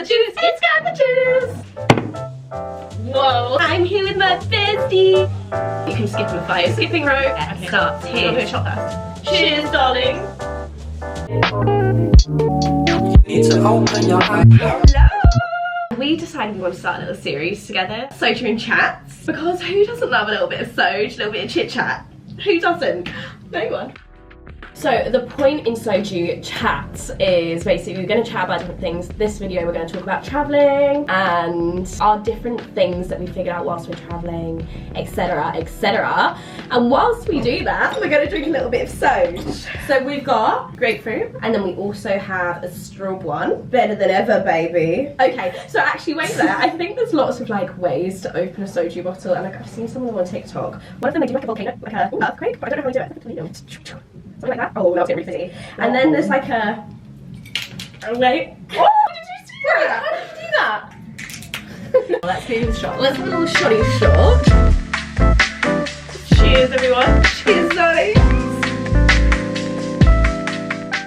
the juice, it's got the juice. Whoa, I'm here with my bestie. You can skip on the fire skipping rope. Yeah, okay. Starts here. I'm gonna shot first. Cheers, darling. Need to open your eyes. Hello. We decided we want to start a little series together, SOJU Chats, because who doesn't love a little bit of Soj, a little bit of chit chat? Who doesn't? No one. So the point in SOJU Chats is basically we're going to chat about different things. This video we're going to talk about travelling and our different things that we figured out whilst we're travelling, etc, etc. And whilst we do that, we're going to drink a little bit of Soj. So we've got grapefruit, and then we also have a straw one. Better than ever, baby. Okay, so actually wait there. I think there's lots of like ways to open a SOJU bottle, and like I've seen some of them on TikTok. One of them they do like a volcano, like a earthquake, but I don't know how to do it. Something like that. Oh, that was really fizzy. And then there's like a... Oh, wait. Oh, did you see that? How did you do that? Let's do the shot. Let's have a little shotty shot. Cheers, everyone. Cheers, darling.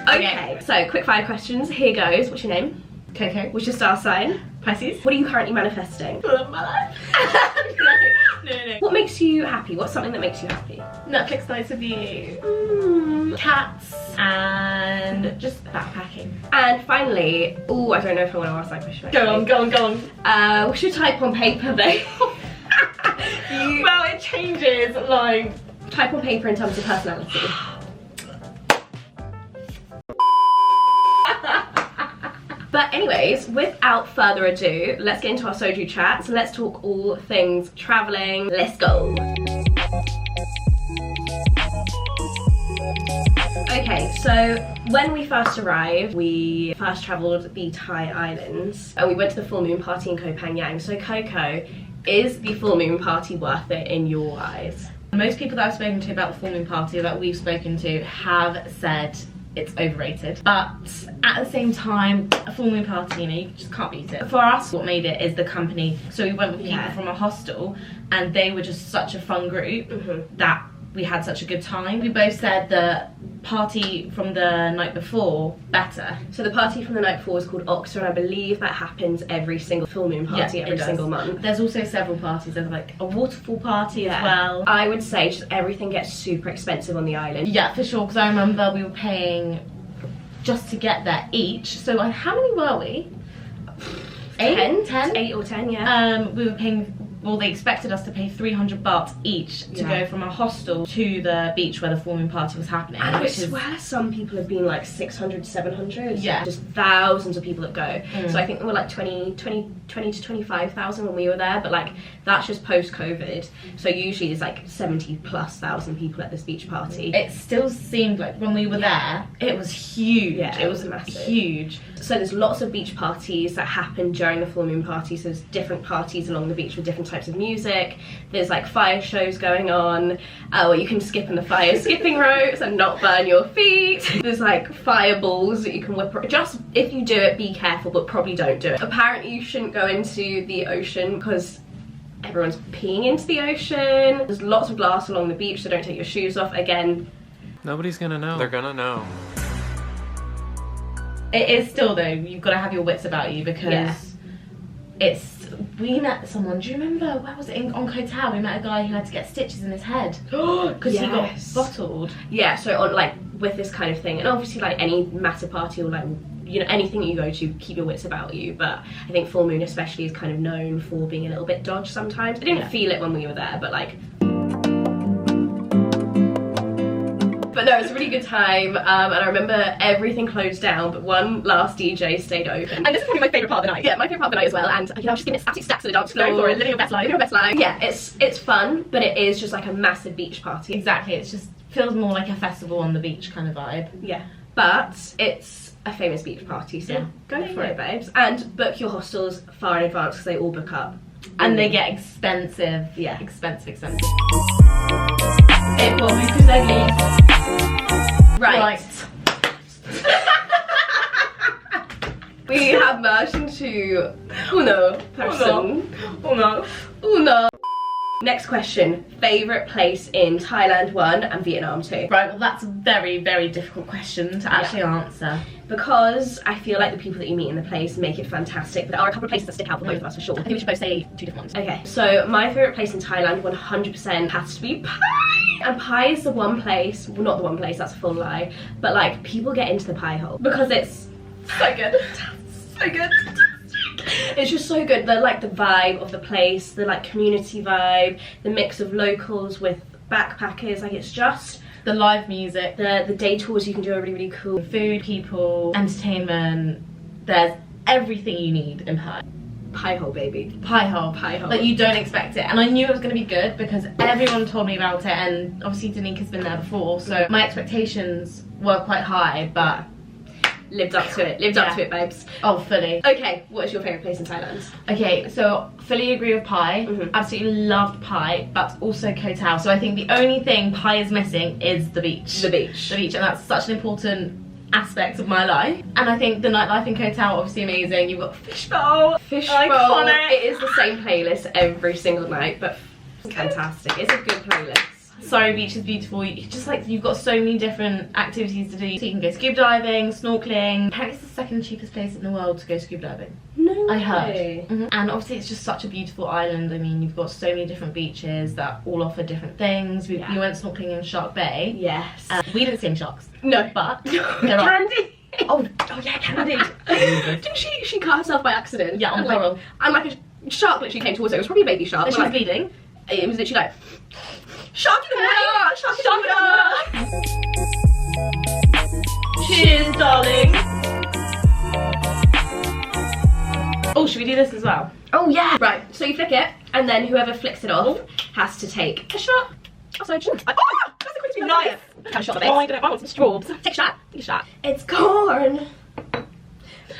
Okay, so quick fire questions. Here goes. What's your name? Coco. What's your star sign? Pisces. What are you currently manifesting? Love my life. No. What makes you happy? What's something that makes you happy? Netflix nights with you. Cats and just backpacking. And finally, oh, I don't know if I want to ask that question. Go on. What's your type on paper, babe? Well, it changes, like... Type on paper in terms of personality. But anyways, without further ado, let's get into our SOJU chats. Let's talk all things travelling. Let's go. Okay, so when we first arrived, we first travelled the Thai islands and we went to the full moon party in Koh Phangan. So Coco, is the full moon party worth it in your eyes? Most people that I've spoken to about the full moon party, that we've spoken to, have said it's overrated. But at the same time, a full moon party, you know, you just can't beat it. For us, what made it is the company. So we went with people from a hostel and they were just such a fun group that we had such a good time. We both said the party from the night before better. So the party from the night before was called Oxford, and I believe that happens every single full moon party, every single month. There's also several parties. There's like a waterfall party as well. I would say just everything gets super expensive on the island. Yeah, for sure, because I remember we were paying just to get there each. So how many were we? 10 or 10, yeah. We were paying, well, they expected us to pay 300 baht each to go from a hostel to the beach where the full moon party was happening. And I swear some people have been like 600, 700. Yeah. Just thousands of people that go. So I think there were like 20 to 25,000 when we were there, but like that's just post-COVID. So usually there's like 70,000+ people at this beach party. It still seemed like when we were there, it was huge. Yeah, it was massive. Huge. So there's lots of beach parties that happen during the full moon party. So there's different parties along the beach with different types of music. There's like fire shows going on where you can skip on the fire skipping ropes and not burn your feet. There's like fireballs that you can whip. Just if you do it, be careful, but probably don't do it. Apparently you shouldn't go into the ocean because everyone's peeing into the ocean. There's lots of glass along the beach, so don't take your shoes off. Again, nobody's gonna know. They're gonna know. It is still though, you've got to have your wits about you because we met someone, do you remember, where was it, on Koh Tao, we met a guy who had to get stitches in his head because he got bottled. Yeah, so on like with this kind of thing, and obviously like any massive party or like, you know, anything that you go to, keep your wits about you, but I think full moon especially is kind of known for being a little bit dodge sometimes. I didn't feel it when we were there, but like... But no, it was a really good time, and I remember everything closed down, but one last DJ stayed open. And this is probably my favourite part of the night. Yeah, my favourite part of the night as well, and you know, I was just giving it absolute stacks of the dance floor. Go for it, living your best life. Living your best life. Yeah, it's fun, but it is just like a massive beach party. Exactly, it just feels more like a festival on the beach kind of vibe. Yeah, but it's a famous beach party, so go for it, babes. And book your hostels far in advance because they all book up. And they get expensive. Yeah, expensive. It will be because they're Right. We have merged into Uno person. Uno. Next question, favourite place in Thailand 1 and Vietnam 2? Right, well that's a very, very difficult question to actually answer. because I feel like the people that you meet in the place make it fantastic. There are a couple of places that stick out for both of us for sure. I think we should both say 2 different ones. Okay, so my favourite place in Thailand 100% has to be Pai. And Pai is the one place, well not the one place, that's a full lie, but like people get into the Pai hole because it's so good. So good. It's just so good. The vibe of the place, the like community vibe, the mix of locals with backpackers, like it's just the live music, the day tours you can do are really, really cool. Food, people, entertainment. There's everything you need in Pai. Pai hole, baby. Pai hole. Like you don't expect it, and I knew it was going to be good because everyone told me about it, and obviously Danika's been there before, so my expectations were quite high, but lived up to it. Lived up to it, babes. Oh, fully. Okay, what is your favourite place in Thailand? Okay, so fully agree with Pai. Absolutely loved Pai, but also Koh Tao. So I think the only thing Pai is missing is the beach. The beach. The beach, and that's such an important aspect of my life. And I think the nightlife in Koh Tao obviously amazing. You've got Fishbowl. Fishbowl. It is the same playlist every single night, but it's fantastic. It's a good playlist. Surrey Beach is beautiful. You've got so many different activities to do. So you can go scuba diving, snorkeling. Apparently it's the 2nd cheapest place in the world to go scuba diving. No I heard. way. And obviously it's just such a beautiful island. I mean, you've got so many different beaches that all offer different things. We went snorkeling in Shark Bay. Yes. We didn't see any sharks. No. But there are. Candy. Oh yeah, Candy. Didn't she cut herself by accident? Yeah, on the coral. And like a shark literally came towards her. It was probably a baby shark. And she was bleeding. It was literally like, shark in the water! Shark in the water! Cheers, darling. Oh, should we do this as well? Oh yeah! Right, so you flick it, and then whoever flicks it off has to take a shot. Oh, sorry, that's a quick spin. Nice. Have a shot of Oh, I this. don't know. I want some straws. Take a shot. Take a shot. It's corn. A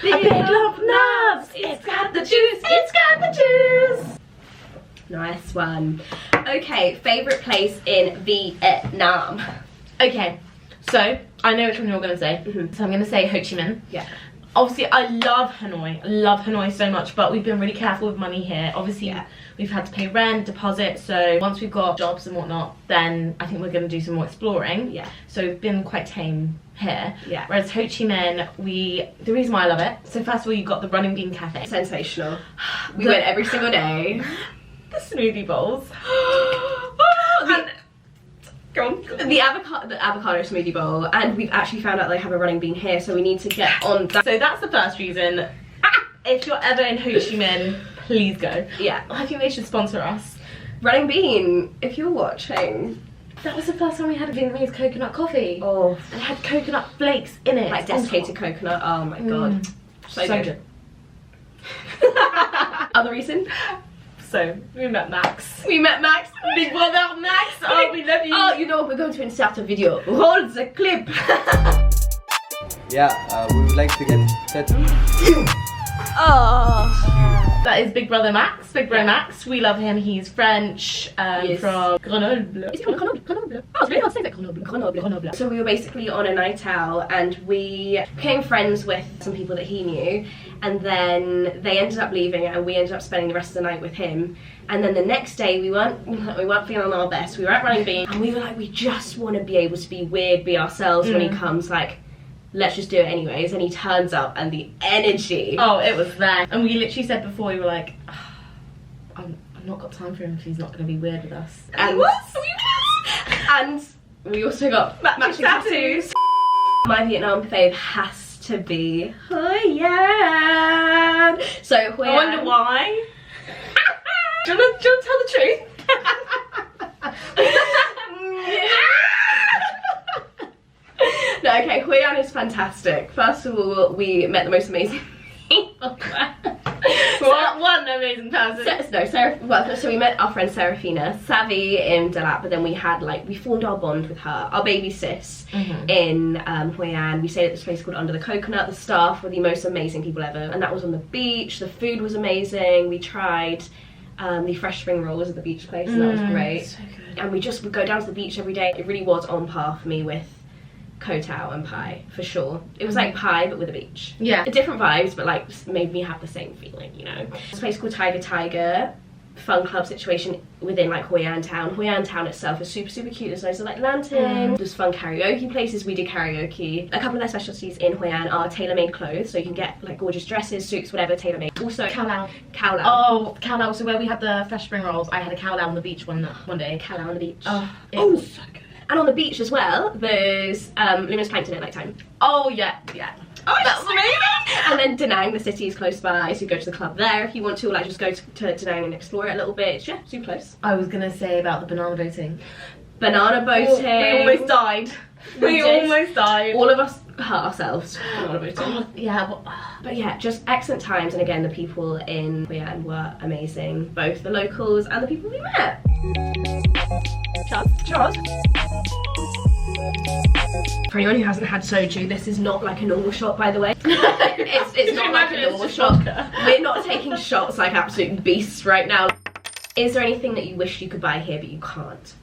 big lump of nuts. It's got the juice. It's got the juice. Nice one. Okay, favourite place in Vietnam. Okay, so I know which one you're going to say. So I'm going to say Ho Chi Minh. Yeah. Obviously, I love Hanoi. I love Hanoi so much, but we've been really careful with money here. Obviously, we've had to pay rent, deposit, so once we've got jobs and whatnot, then I think we're going to do some more exploring. Yeah. So we've been quite tame here. Yeah. Whereas Ho Chi Minh, the reason why I love it, so first of all, you've got the Running Bean Cafe. Sensational. We went every single day. The smoothie bowls. Go on. The avocado smoothie bowl, and we've actually found out they have a running bean here, so we need to get on that. So that's the first reason. If you're ever in Ho Chi Minh, please go. Yeah. I think they should sponsor us. Running bean, if you're watching. That was the first time we had a Vietnamese coconut coffee. Oh. And it had coconut flakes in it. Like desiccated coconut. Oh my god. So good. Other reason? So, we met Max. We met Max. Big brother Max. Oh, we love you. Oh, you know what? We're going to insert a video. Roll the clip. Yeah, we would like to get that. Oh. That is Big Brother Max. Big Brother Max. We love him. He's French. Yes. From Grenoble. Is it from Grenoble? Oh, it's really hard to say that. Grenoble. So we were basically on a night out, and we became friends with some people that he knew, and then they ended up leaving, and we ended up spending the rest of the night with him. And then the next day we weren't feeling our best. We were at Running Bean, and we were like, we just want to be able to be weird, be ourselves when he comes. Like, let's just do it anyways. And he turns up, and the energy. Oh, it was there. And we literally said before, we were like, oh, I've not got time for him if he's not going to be weird with us. And and we also got matching tattoos. My Vietnam fave has to be Hoi An. So Hoi An. I wonder why. Do you want to tell the truth? No, okay, Hoi An is fantastic. First of all, we met the most amazing people. One amazing person. So we met our friend Serafina, Savvy in Dalat, but then we formed our bond with her, our baby sis in Hoi An. We stayed at this place called Under the Coconut. The staff were the most amazing people ever, and that was on the beach. The food was amazing. We tried the fresh spring rolls at the beach place, and that was great. So good. And we just would go down to the beach every day. It really was on par for me with Koh Tao and Pai, for sure. It was like Pai but with a beach. Yeah. Different vibes, but like made me have the same feeling, you know. This place called Tiger. fun club situation within like Hoi An town. Hoi An town itself is super cute. There's loads of like lanterns, there's fun karaoke places. We did karaoke. A couple of their specialties in Hoi An are tailor-made clothes, so you can get like gorgeous dresses, suits, whatever, tailor-made. Also Khao Lao. Khao Lao. Oh, Khao Lao. So where we had the fresh spring rolls, I had a Khao Lao on the beach one day. Khao Lao on the beach. Oh, So good. And on the beach as well, there's luminous plankton at night time. Oh yeah. Oh, that's amazing! And then Da Nang, the city is close by, so you go to the club there if you want to, or like just go to Da Nang and explore it a little bit. Yeah, super close. I was gonna say about the banana boating. Banana boating. We almost died. We almost died. All of us hurt ourselves. Banana boating. Oh, yeah, But yeah, just excellent times, and again, the people in Hoi An were amazing, both the locals and the people we met. Cheers. For anyone who hasn't had soju, this is not like a normal shot, by the way. it's not like a normal shot. We're not taking shots like absolute beasts right now. Is there anything that you wish you could buy here but you can't?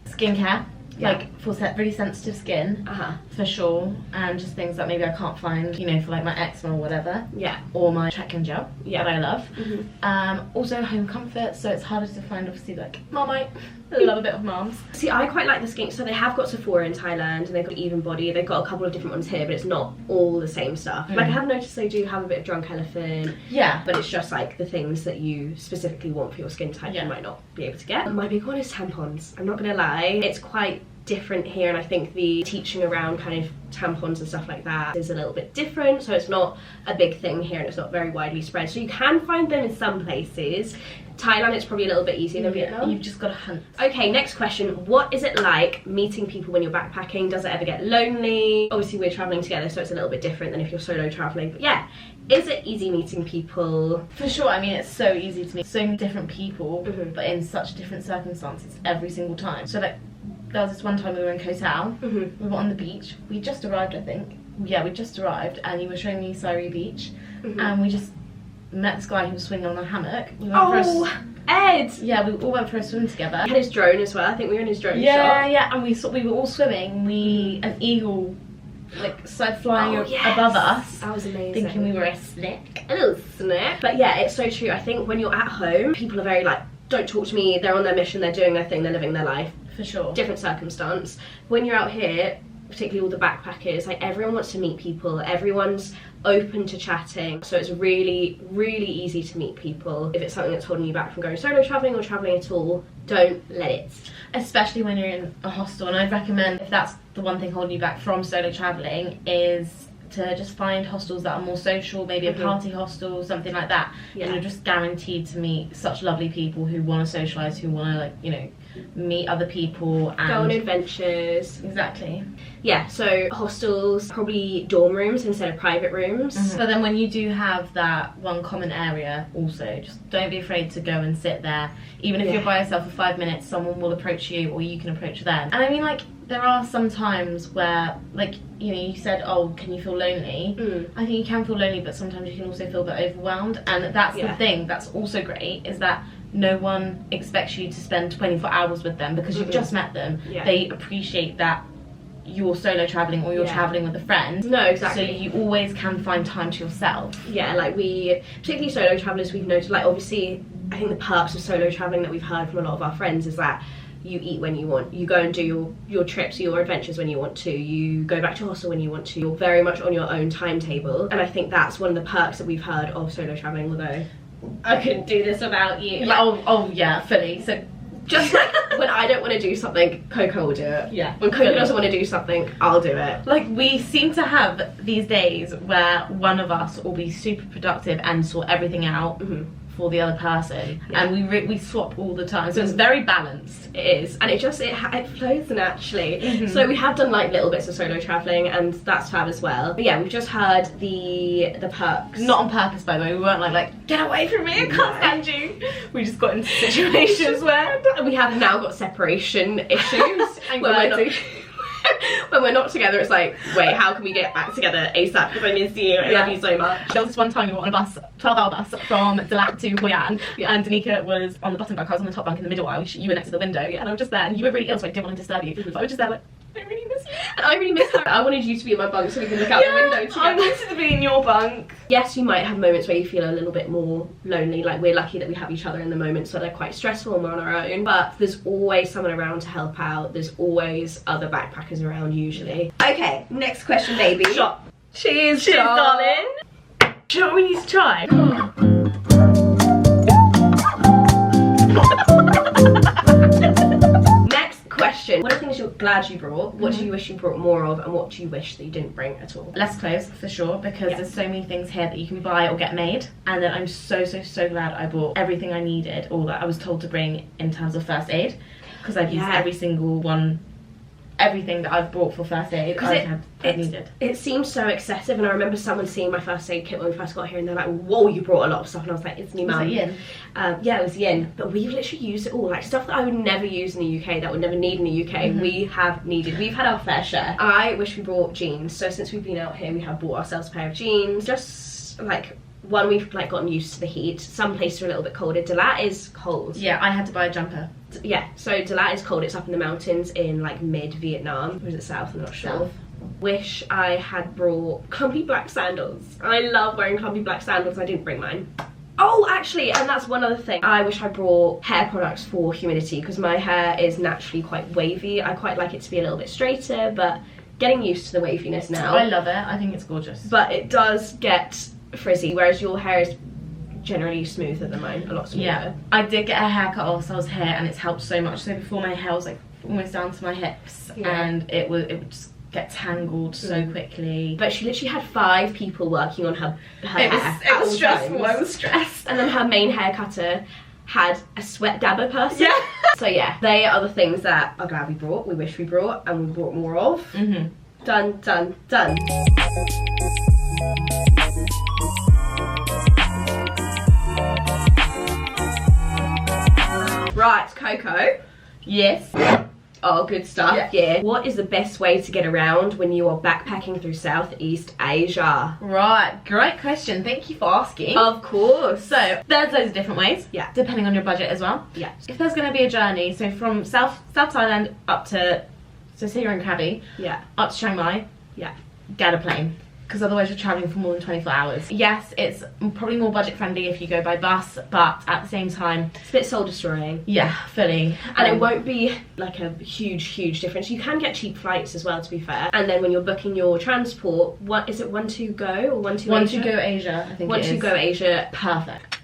skincare. Yeah. Like for really sensitive skin, for sure, and just things that maybe I can't find, you know, for like my eczema or whatever. Yeah. Or my check-in gel that I love. Also home comfort, so it's harder to find, obviously, like Marmite. I love a bit of Marm's. See, I quite like the skin. So they have got Sephora in Thailand, and they've got Even Body. They've got a couple of different ones here, but it's not all the same stuff. Like I have noticed they do have a bit of Drunk Elephant. Yeah. But it's just like the things that you specifically want for your skin type you might not be able to get. My big one is tampons. I'm not gonna lie, it's quite different here, and I think the teaching around kind of tampons and stuff like that is a little bit different, so it's not a big thing here and it's not very widely spread. So you can find them in some places. Thailand, it's probably a little bit easier than Vietnam. You've just got to hunt. Okay, next question. What is it like meeting people when you're backpacking? Does it ever get lonely? Obviously we're traveling together, so it's a little bit different than if you're solo traveling, but yeah, is it easy meeting people? For sure. I mean, it's so easy to meet so many different people, but in such different circumstances every single time. So like, there was this one time we were in Koh Tao, we were on the beach, we just arrived, I think. Yeah, we just arrived, and you were showing me Sairi Beach, and we just met this guy who was swinging on a hammock. We went for Ed! Yeah, we all went for a swim together. He had his drone as well, I think we were in his drone shot. Yeah, and we were all swimming, an eagle like started flying above us. That was amazing. Thinking we were a snake. A little snake. But yeah, it's so true. I think when you're at home, people are very like, don't talk to me, they're on their mission, they're doing their thing, they're living their life. For sure. Different circumstance. When you're out here, particularly all the backpackers, like everyone wants to meet people, everyone's open to chatting, so it's really easy to meet people. If it's something that's holding you back from going solo traveling or traveling at all, don't let it. Especially when you're in a hostel, and I'd recommend, if that's the one thing holding you back from solo traveling, is to just find hostels that are more social, maybe a party hostel, something like that. And you're just guaranteed to meet such lovely people who want to socialise, who want to, like, you know, meet other people and go on adventures. Exactly. Yeah, so hostels, probably dorm rooms instead of private rooms. But then when you do have that one common area, also just don't be afraid to go and sit there. Even if you're by yourself for 5 minutes, someone will approach you or you can approach them. And I mean, like, there are some times where, like, you know, you said, oh, can you feel lonely? I think you can feel lonely, but sometimes you can also feel a bit overwhelmed. And that's the thing that's also great, is that no one expects you to spend 24 hours with them because you've just met them. They appreciate that you're solo traveling or you're traveling with a friend. No, exactly. So you always can find time to yourself. Yeah, like we, particularly solo travellers, we've noticed, like, obviously, I think the perks of solo travelling that we've heard from a lot of our friends is that you eat when you want, you go and do your trips, your adventures when you want to, you go back to hostel when you want to, you're very much on your own timetable. And I think that's one of the perks that we've heard of solo travelling, although I couldn't do this without you. Yeah, oh yeah, fully. So just like when I don't want to do something, Coco will do it. Yeah. When Coco doesn't want to do something, I'll do it. Like, we seem to have these days where one of us will be super productive and sort everything out for the other person, and we swap all the time, so it's very balanced. It is, and it flows naturally. So we have done like little bits of solo traveling, and that's fab as well. But yeah, we've just heard the perks. Not on purpose, by the way. We weren't like get away from me, I can't stand you. We just got into situations where we have now got separation issues when we're not together. It's like, wait, how can we get back together ASAP, because I miss you, I love you so much. There was this one time we were on a bus, 12-hour bus from Dalat to Hoi An, and Danica was on the bottom bunk, I was on the top bunk in the middle aisle, you were next to the window, and I was just there, and you were really ill, so I didn't want to disturb you, so I was just there like, I really miss you. And I really miss her. I wanted you to be in my bunk so we can look out the window together. I wanted to be in your bunk. Yes, you might have moments where you feel a little bit more lonely. Like, we're lucky that we have each other in the moments that are quite stressful and we're on our own. But there's always someone around to help out. There's always other backpackers around usually. Okay, next question, baby. Shot. Cheers, Cheers, Shot. darling. Do you know what we need to try? Next question. What are things you're glad you brought? What do you wish you brought more of? And what do you wish that you didn't bring at all? Less clothes for sure, because there's so many things here that you can buy or get made, and then I'm so glad I bought everything I needed, or that I was told to bring in terms of first aid, because I've used every single one, everything that I've brought for first aid I've needed. It seems so excessive, and I remember someone seeing my first aid kit when we first got here and they're like, whoa, you brought a lot of stuff, and I was like, it's me mum. Was it yin? Yeah, it was yin, but we've literally used it all, like stuff that I would never use in the UK, that I would never need in the UK, we have needed. We've had our fair share. I wish we brought jeans, so since we've been out here we have bought ourselves a pair of jeans, just like one, we've like gotten used to the heat. Some places are a little bit colder. Dalat is cold. Yeah, I had to buy a jumper. Yeah, so Dalat is cold. It's up in the mountains in like mid Vietnam. Or is it south? I'm not sure. South. Wish I had brought clumpy black sandals. I love wearing clumpy black sandals. I didn't bring mine. Oh, actually, and that's one other thing. I wish I brought hair products for humidity, because my hair is naturally quite wavy. I quite like it to be a little bit straighter, but getting used to the waviness now. I love it. I think it's gorgeous. But it does get frizzy, whereas your hair is generally smoother than mine, a lot smoother. Yeah, I did get a haircut whilst I was here, and it's helped so much. So before, my hair was like almost down to my hips, and it would just get tangled so quickly. But she literally had 5 people working on her hair. It was stressful. I was stressed. And then her main hair cutter had a sweat dabber person. Yeah. So yeah, they are the things that I'm glad we brought, we wish we brought, and we brought more of. Done, done, done. Right, Coco. Yes. Oh, good stuff. Yeah. What is the best way to get around when you are backpacking through Southeast Asia? Right, great question. Thank you for asking. Of course. So there's loads of different ways. Yeah. Depending on your budget as well. Yeah. If there's going to be a journey, so from South Thailand up to, so say you're in Krabi, up to Chiang Mai, get a plane. Because otherwise you're travelling for more than 24 hours. Yes, it's probably more budget friendly if you go by bus, but at the same time, it's a bit soul destroying. Yeah, fully. And it won't be like a huge difference. You can get cheap flights as well, to be fair. And then when you're booking your transport, what is it, One to Go or One to Asia? One to Go Asia, I think One it is. to Go Asia. Perfect.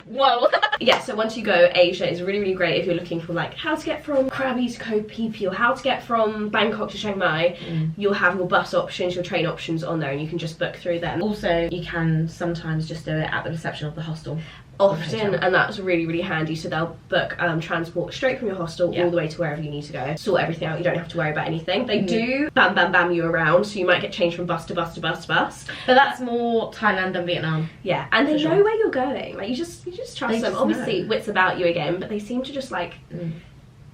Whoa. Yeah, so Once You Go Asia is really great if you're looking for like how to get from Krabi to Koh Phi or how to get from Bangkok to Chiang Mai. You'll have your bus options, your train options on there, and you can just book through them. Also, you can sometimes just do it at the reception of the hostel. Often, and that's really handy. So they'll book transport straight from your hostel all the way to wherever you need to go. Sort everything out, you don't have to worry about anything. They do bam you around, so you might get changed from bus to bus to bus to bus. But that's more Thailand than Vietnam. Yeah, and they know where you're going. Like you just trust them. Obviously, wits about you again, but they seem to just like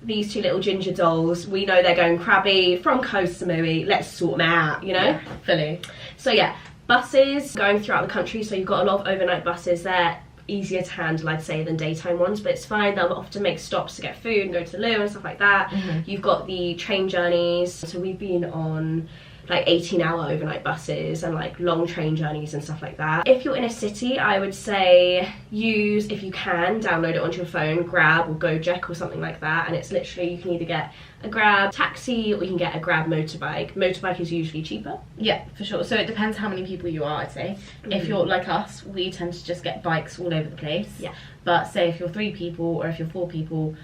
these 2 little ginger dolls. We know they're going Krabi from Koh Samui. Let's sort them out, you know? Yeah, fully. So yeah, buses going throughout the country. So you've got a lot of overnight buses there. Easier to handle, I'd say, than daytime ones, but it's fine. They'll often make stops to get food and go to the loo and stuff like that. You've got the train journeys, so we've been on like 18-hour overnight buses and like long train journeys and stuff like that. If you're in a city, I would say use, if you can, download it onto your phone, Grab or Gojek or something like that, and it's literally, you can either get a Grab taxi or you can get a Grab motorbike. Motorbike is usually cheaper. Yeah, for sure. So it depends how many people you are, I'd say. If you're like us, we tend to just get bikes all over the place. Yeah. But say if you're 3 people or if you're 4 people,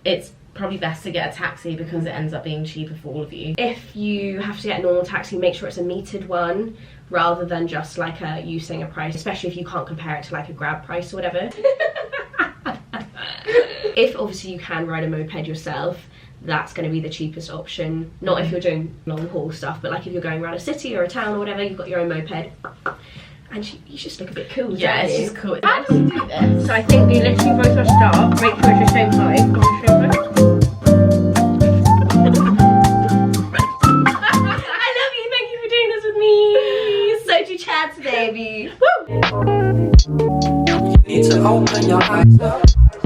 it's probably best to get a taxi because it ends up being cheaper for all of you. If you have to get a normal taxi, make sure it's a metered one rather than just like you saying a price, especially if you can't compare it to like a Grab price or whatever. If obviously you can ride a moped yourself, that's going to be the cheapest option. Not if you're doing long haul stuff, but like if you're going around a city or a town or whatever, you've got your own moped. And you just look a bit cool. Yeah, it's you? just cool. How do we do this? So I think we literally both have to start. Make sure it's your same height. I love you. Thank you for doing this with me. SOJU Chats, baby. Woo! Need to open your eyes up.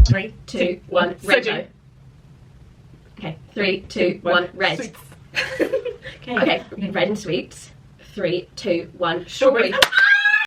3, 2, 1. Rainbow. Okay, 3, 2, 1, red. Okay. Okay, red and sweet. 3, 2, 1, strawberry.